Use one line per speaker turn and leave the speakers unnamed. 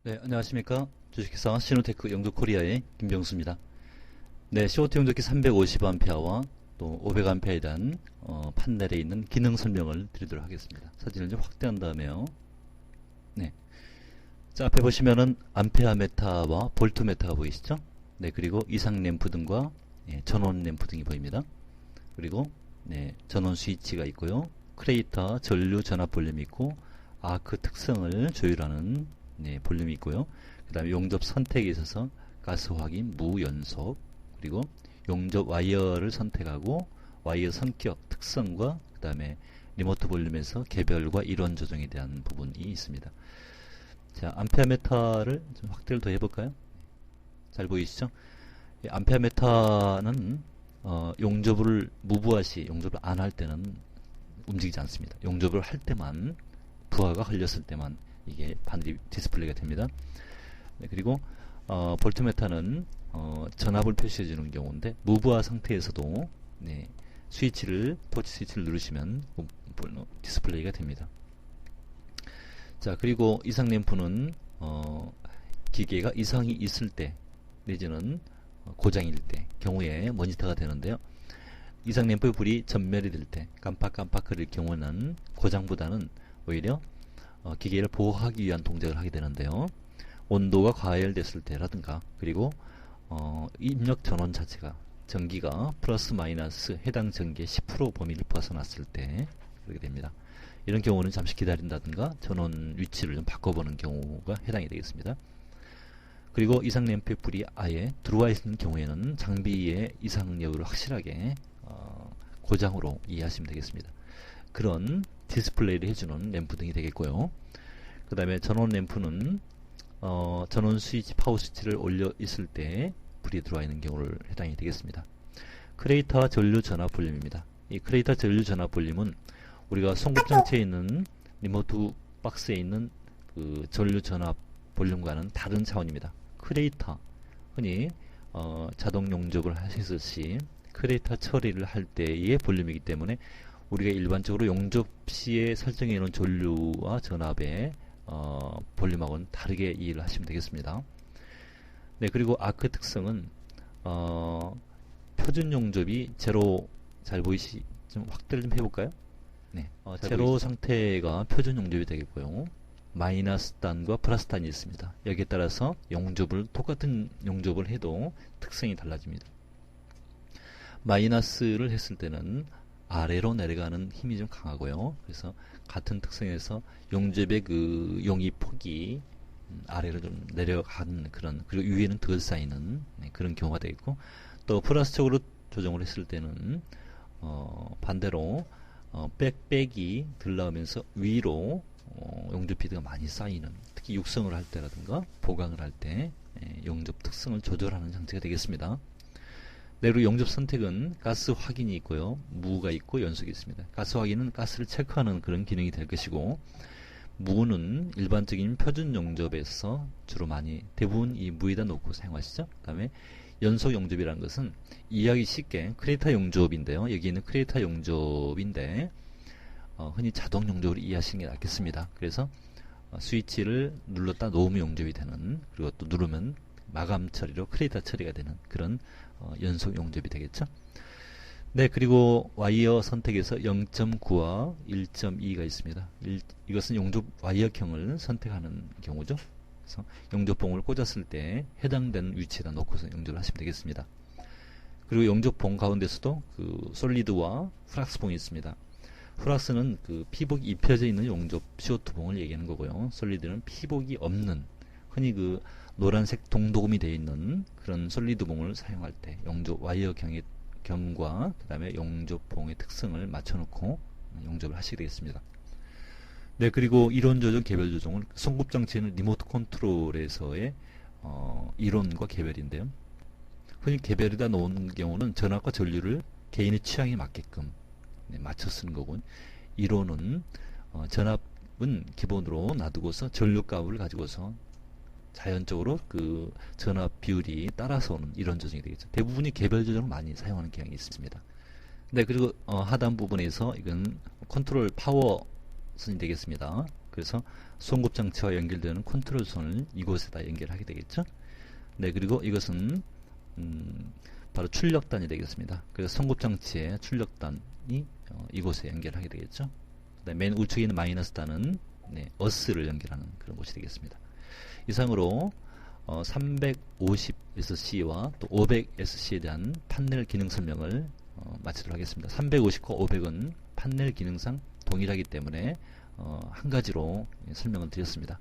네, 안녕하십니까. 주식회사 시노테크 영도코리아의 김병수입니다. 네, 시오트 용접기 350A와 또 500A에 대한 판넬에 있는 기능 설명을 드리도록 하겠습니다. 사진을 좀 확대한 다음에요. 네. 자, 앞에 보시면은 암페아 메타와 볼트 메타가 보이시죠? 네, 그리고 이상 램프 등과 전원 램프 등이 보입니다. 그리고 전원 스위치가 있고요. 크레이터 전류 전압 볼륨이 있고 아크 특성을 조율하는 볼륨이 있고요. 그 다음에 용접 선택에 있어서 가스 확인, 무 연속, 그리고 용접 와이어를 선택하고 와이어 성격, 특성과 그 다음에 리모트 볼륨에서 개별과 이론 조정에 대한 부분이 있습니다. 자, 암페어메타를 좀 확대를 더 해볼까요? 잘 보이시죠? 암페어메타는 용접을 무부하 시, 용접을 안 할 때는 움직이지 않습니다. 용접을 할 때만, 부하가 걸렸을 때만 이게 반드시 디스플레이가 됩니다. 네, 그리고 볼트메타는 전압을 표시해 주는 경우인데 무부하 상태에서도 스위치를, 터치 스위치를 누르시면 디스플레이가 됩니다. 자, 그리고 이상 램프는 기계가 이상이 있을 때 내지는 고장일 때 경우에 모니터가 되는데요. 이상 램프의 불이 전멸이 될 때 깜빡깜빡거릴 경우는 고장보다는 오히려 기계를 보호하기 위한 동작을 하게 되는데요. 온도가 과열됐을 때라든가, 그리고 입력 전원 자체가 전기가 플러스 마이너스 해당 전기의 10% 범위를 벗어났을 때 그렇게 됩니다. 이런 경우는 잠시 기다린다든가 전원 위치를 좀 바꿔보는 경우가 해당이 되겠습니다. 그리고 이상 램프의 불이 아예 들어와 있는 경우에는 장비의 이상 여부를 확실하게 고장으로 이해하시면 되겠습니다. 그런 디스플레이를 해주는 램프 등이 되겠고요. 그 다음에 전원 램프는 전원 스위치, 파워 스위치를 올려 있을 때 불이 들어와 있는 경우를 해당이 되겠습니다. 크레이터 전류 전압 볼륨입니다. 이 크레이터 전류 전압 볼륨은 우리가 송급 장치에 있는 리모트 박스에 있는 그 전류 전압 볼륨과는 다른 차원입니다. 크레이터, 흔히 자동 용접을 하시듯이 크레이터 처리를 할 때의 볼륨이기 때문에 우리가 일반적으로 용접 시에 설정해 놓은 전류와 전압의 볼륨하고는 다르게 이해를 하시면 되겠습니다. 네, 그리고 아크 특성은 표준 용접이 제로, 잘 보이시, 좀 확대를 좀 해볼까요? 네, 제로 상태가 표준 용접이 되겠고요. 마이너스 단과 플러스 단이 있습니다. 여기에 따라서 똑같은 용접을 해도 특성이 달라집니다. 마이너스를 했을 때는 아래로 내려가는 힘이 좀 강하고요. 그래서 같은 특성에서 용접의 그 용이 폭이 아래로 좀 내려가는 그런, 그리고 위에는 덜 쌓이는 그런 경우가 되겠고, 또 플러스 쪽으로 조정을 했을 때는 반대로 백백이 덜 나오면서 위로 용접 피드가 많이 쌓이는, 특히 육성을 할 때라든가 보강을 할 때 용접 특성을 조절하는 장치가 되겠습니다. 네, 그리고 용접 선택은 가스 확인이 있고요, 무가 있고 연속이 있습니다. 가스 확인은 가스를 체크하는 그런 기능이 될 것이고, 무는 일반적인 표준 용접에서 주로 많이, 대부분 이 무에다 놓고 사용하시죠. 그 다음에 연속 용접이라는 것은 이해하기 쉽게 크레이터 용접인데요. 여기 있는 크레이터 용접인데 흔히 자동 용접으로 이해하시는 게 낫겠습니다. 그래서 스위치를 눌렀다 놓으면 용접이 되는, 그리고 또 누르면 마감 처리로 크레이터 처리가 되는 그런 연속 용접이 되겠죠. 네, 그리고 와이어 선택에서 0.9와 1.2가 있습니다. 이것은 용접 와이어형을 선택하는 경우죠. 그래서 용접봉을 꽂았을 때 해당되는 위치에다 놓고서 용접을 하시면 되겠습니다. 그리고 용접봉 가운데서도 그 솔리드와 프락스봉이 있습니다. 프락스는 그 피복이 입혀져 있는 용접 CO2 봉을 얘기하는 거고요. 솔리드는 피복이 없는, 흔히 그 노란색 동도금이 되어 있는 그런 솔리드 봉을 사용할 때 용접 와이어 경과 그 다음에 용접봉의 특성을 맞춰놓고 용접을 하시게 되겠습니다. 네, 그리고 이론 조정, 개별 조정을, 송급 장치는 리모트 컨트롤에서의 이론과 개별인데요. 흔히 개별에다 놓은 경우는 전압과 전류를 개인의 취향에 맞게끔 맞춰 쓰는 거고, 이론은 전압은 기본으로 놔두고서 전류값을 가지고서 자연적으로 그 전압 비율이 따라서 오는 이런 조정이 되겠죠. 대부분이 개별 조정을 많이 사용하는 경향이 있습니다. 네, 그리고 하단 부분에서 이건 컨트롤 파워 선이 되겠습니다. 그래서 송급 장치와 연결되는 컨트롤 선을 이곳에다 연결하게 되겠죠. 네, 그리고 이것은 바로 출력단이 되겠습니다. 그래서 송급 장치의 출력단이 이곳에 연결하게 되겠죠. 맨 우측에 있는 마이너스 단은 네, 어스를 연결하는 그런 곳이 되겠습니다. 이상으로 350SC와 또 500SC에 대한 판넬 기능 설명을 마치도록 하겠습니다. 350과 500은 판넬 기능상 동일하기 때문에 한 가지로 설명을 드렸습니다.